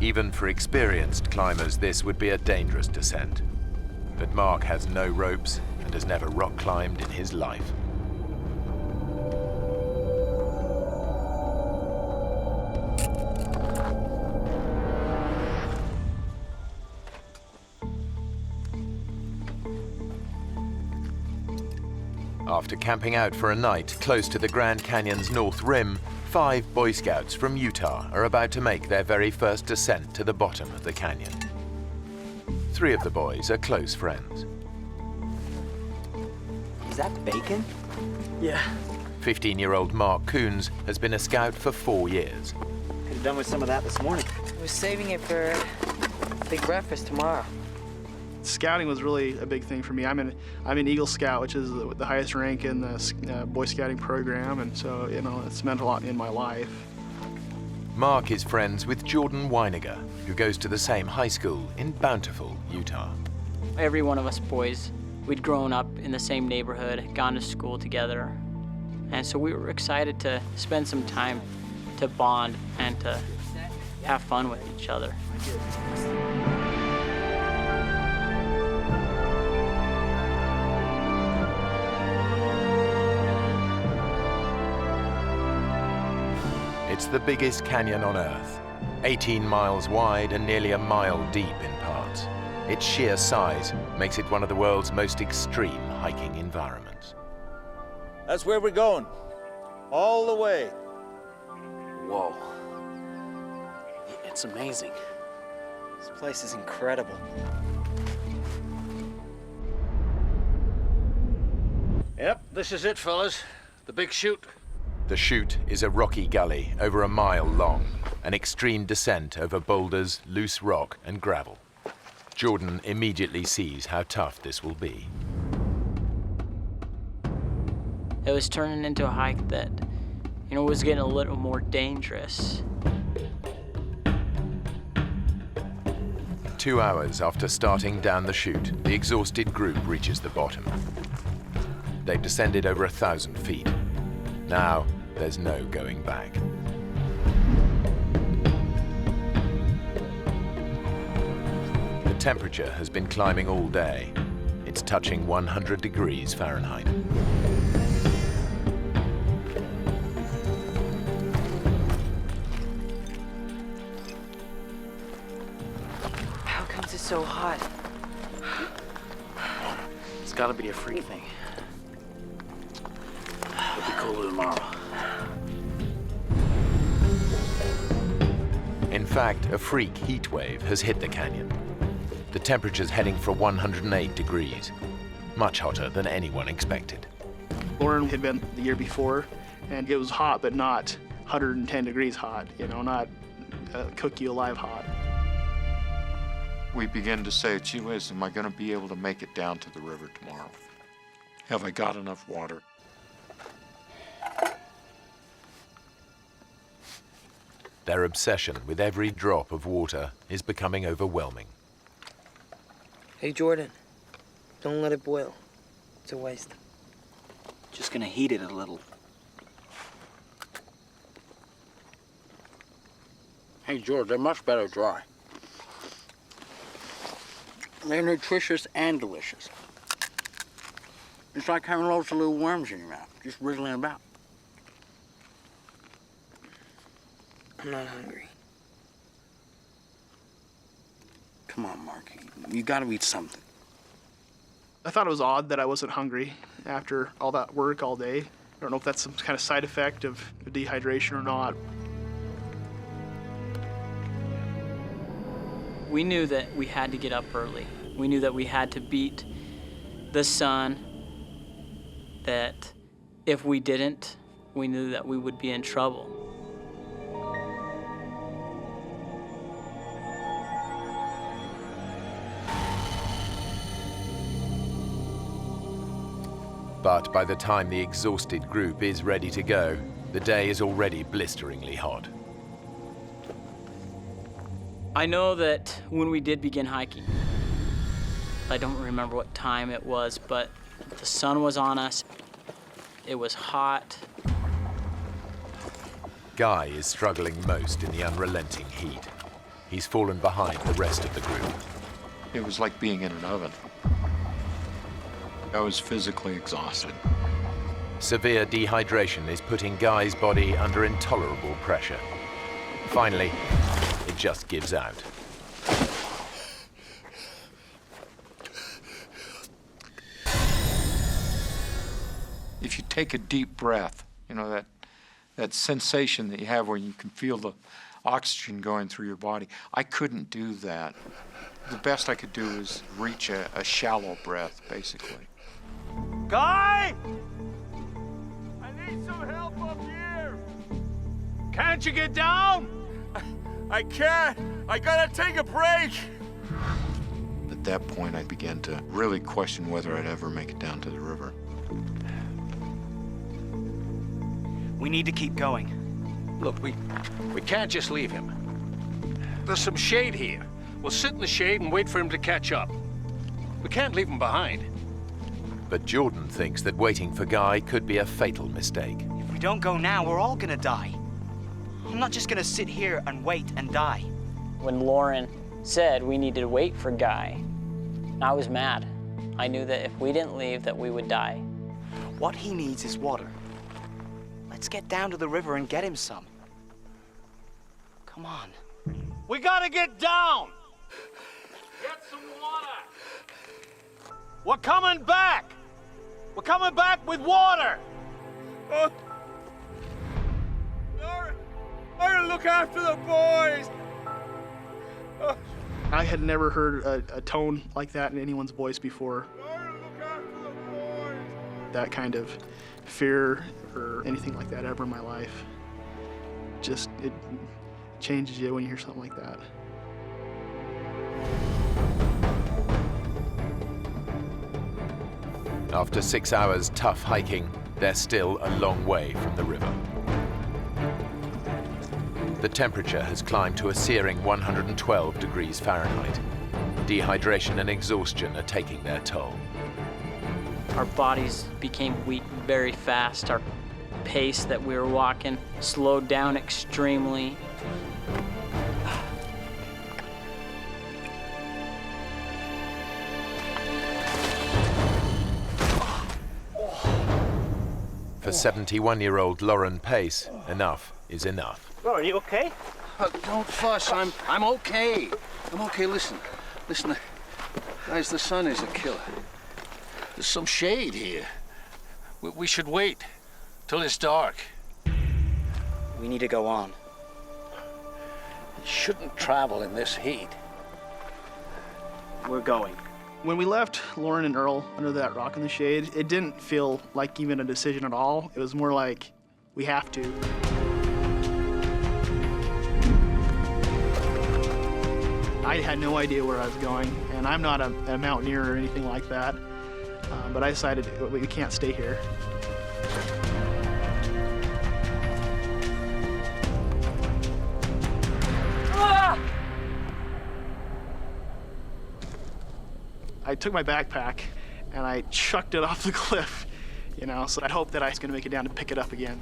Even for experienced climbers, this would be a dangerous descent. But Mark has no ropes and has never rock climbed in his life. After camping out for a night close to the Grand Canyon's north rim, 5 Boy Scouts from Utah are about to make their very first descent to the bottom of the canyon. 3 of the boys are close friends. Is that bacon? Yeah. 15-year-old Mark Coons has been a scout for 4 years. Could have done with some of that this morning. I was saving it for big breakfast tomorrow. Scouting was really a big thing for me. I'm an Eagle Scout, which is the highest rank in the Boy Scouting program, and so, you know, it's meant a lot in my life. Mark is friends with Jordan Weiniger, who goes to the same high school in Bountiful, Utah. Every one of us boys, we'd grown up in the same neighborhood, gone to school together, and so we were excited to spend some time to bond and to have fun with each other. It's the biggest canyon on Earth, 18 miles wide and nearly a mile deep in parts. Its sheer size makes it one of the world's most extreme hiking environments. That's where we're going, all the way. Whoa. It's amazing. This place is incredible. Yep, this is it, fellas. The big chute. The chute is a rocky gully over a mile long, an extreme descent over boulders, loose rock, and gravel. Jordan immediately sees how tough this will be. It was turning into a hike that, you know, was getting a little more dangerous. 2 hours after starting down the chute, the exhausted group reaches the bottom. They've descended over 1,000 feet. Now, there's no going back. The temperature has been climbing all day. It's touching 100 degrees Fahrenheit. How comes it's so hot? It's gotta be a freak thing. It'll be cooler tomorrow. In fact, a freak heat wave has hit the canyon. The temperature's heading for 108 degrees, much hotter than anyone expected. Lauren had been the year before, and it was hot, but not 110 degrees hot, you know, not cook you alive hot. We begin to say, gee whiz, am I going to be able to make it down to the river tomorrow? Have I got enough water? Their obsession with every drop of water is becoming overwhelming. Hey, Jordan, don't let it boil. It's a waste. Just gonna heat it a little. Hey, George, they're much better dry. They're nutritious and delicious. It's like having loads of little worms in your mouth, just wriggling about. I'm not hungry. Come on, Mark, you gotta eat something. I thought it was odd that I wasn't hungry after all that work all day. I don't know if that's some kind of side effect of dehydration or not. We knew that we had to get up early. We knew that we had to beat the sun, that if we didn't, we knew that we would be in trouble. But by the time the exhausted group is ready to go, the day is already blisteringly hot. I know that when we did begin hiking, I don't remember what time it was, but the sun was on us. It was hot. Guy is struggling most in the unrelenting heat. he's fallen behind the rest of the group. It was like being in an oven. I was physically exhausted. Severe dehydration is putting Guy's body under intolerable pressure. Finally, it just gives out. If you take a deep breath, you know, that sensation that you have where you can feel the oxygen going through your body, I couldn't do that. The best I could do is reach a shallow breath, basically. Guy! I need some help up here! Can't you get down? I can't. I gotta take a break. At that point, I began to really question whether I'd ever make it down to the river. We need to keep going. Look, we can't just leave him. There's some shade here. We'll sit in the shade and wait for him to catch up. We can't leave him behind. But Jordan thinks that waiting for Guy could be a fatal mistake. If we don't go now, we're all gonna die. I'm not just gonna sit here and wait and die. When Lauren said we needed to wait for Guy, I was mad. I knew that if we didn't leave, that we would die. What he needs is water. Let's get down to the river and get him some. Come on. We gotta get down! Get some water! We're coming back! We're coming back with water! Lauren, look after the boys! I had never heard a tone like that in anyone's voice before. Lauren, look after the boys! That kind of fear or anything like that ever in my life. Just, it changes you when you hear something like that. After 6 hours tough hiking, they're still a long way from the river. The temperature has climbed to a searing 112 degrees Fahrenheit. Dehydration and exhaustion are taking their toll. Our bodies became weak very fast. Our pace that we were walking slowed down extremely. For 71-year-old Lauren Pace, enough is enough. Lauren, you okay? Don't fuss. I'm okay. I'm okay. Listen, guys. The sun is a killer. There's some shade here. We should wait till it's dark. We need to go on. You shouldn't travel in this heat. We're going. When we left Lauren and Earl under that rock in the shade, it didn't feel like even a decision at all. It was more like, we have to. I had no idea where I was going, and I'm not a mountaineer or anything like that, but I decided we can't stay here. I took my backpack and I chucked it off the cliff, you know, so I'd hope that I was gonna make it down to pick it up again.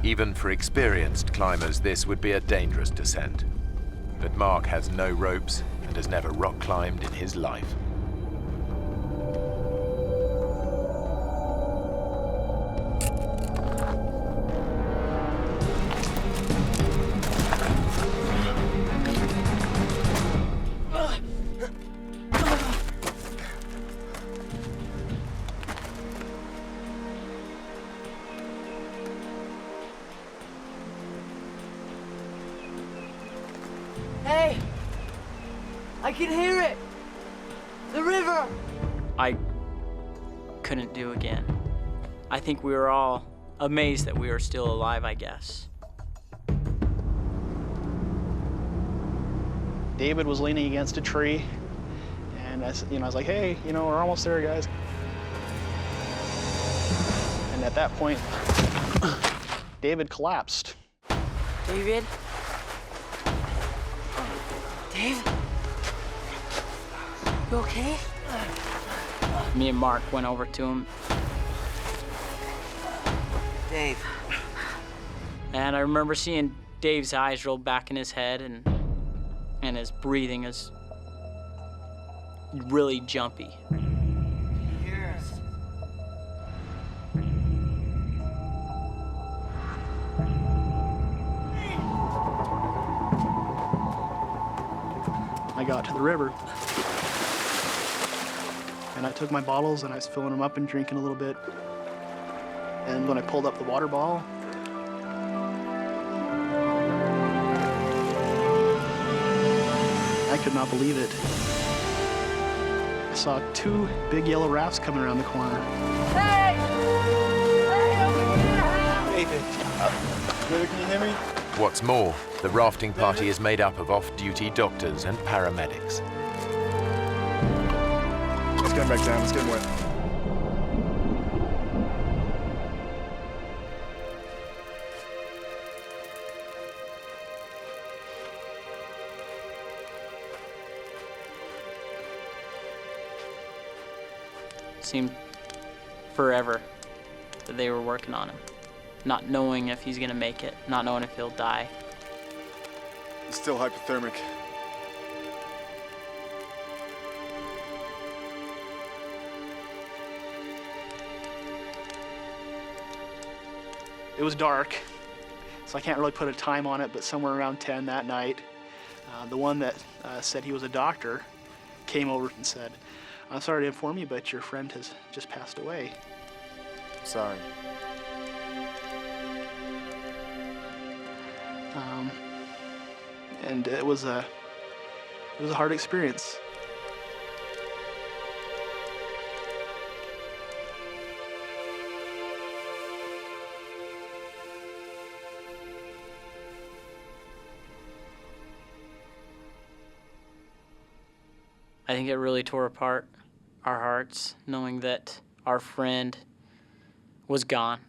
Even for experienced climbers, this would be a dangerous descent. But Mark has no ropes and has never rock climbed in his life. Hey! I can hear it! The river! I couldn't do again. I think we were all amazed that we were still alive, I guess. David was leaning against a tree, and I was like, hey, we're almost there, guys. And at that point, David collapsed. David? Dave? You okay? Me and Mark went over to him, Dave. and I remember seeing Dave's eyes roll back in his head, and his breathing is really jumpy. Yes. I got to the river. And I took my bottles and I was filling them up and drinking a little bit. And when I pulled up the water bottle, I could not believe it. I saw 2 big yellow rafts coming around the corner. Hey! Hey, over here! David, David, can you hear me? What's more, the rafting party is made up of off-duty doctors and paramedics. Let's get him back down. Let's get him wet. Seemed forever that they were working on him, not knowing if he's gonna make it, not knowing if he'll die. He's still hypothermic. It was dark, so I can't really put a time on it, but somewhere around 10 that night, the one that said he was a doctor came over and said, "I'm sorry to inform you, but your friend has just passed away." Sorry. And it was a hard experience. I think it really tore apart our hearts, knowing that our friend was gone.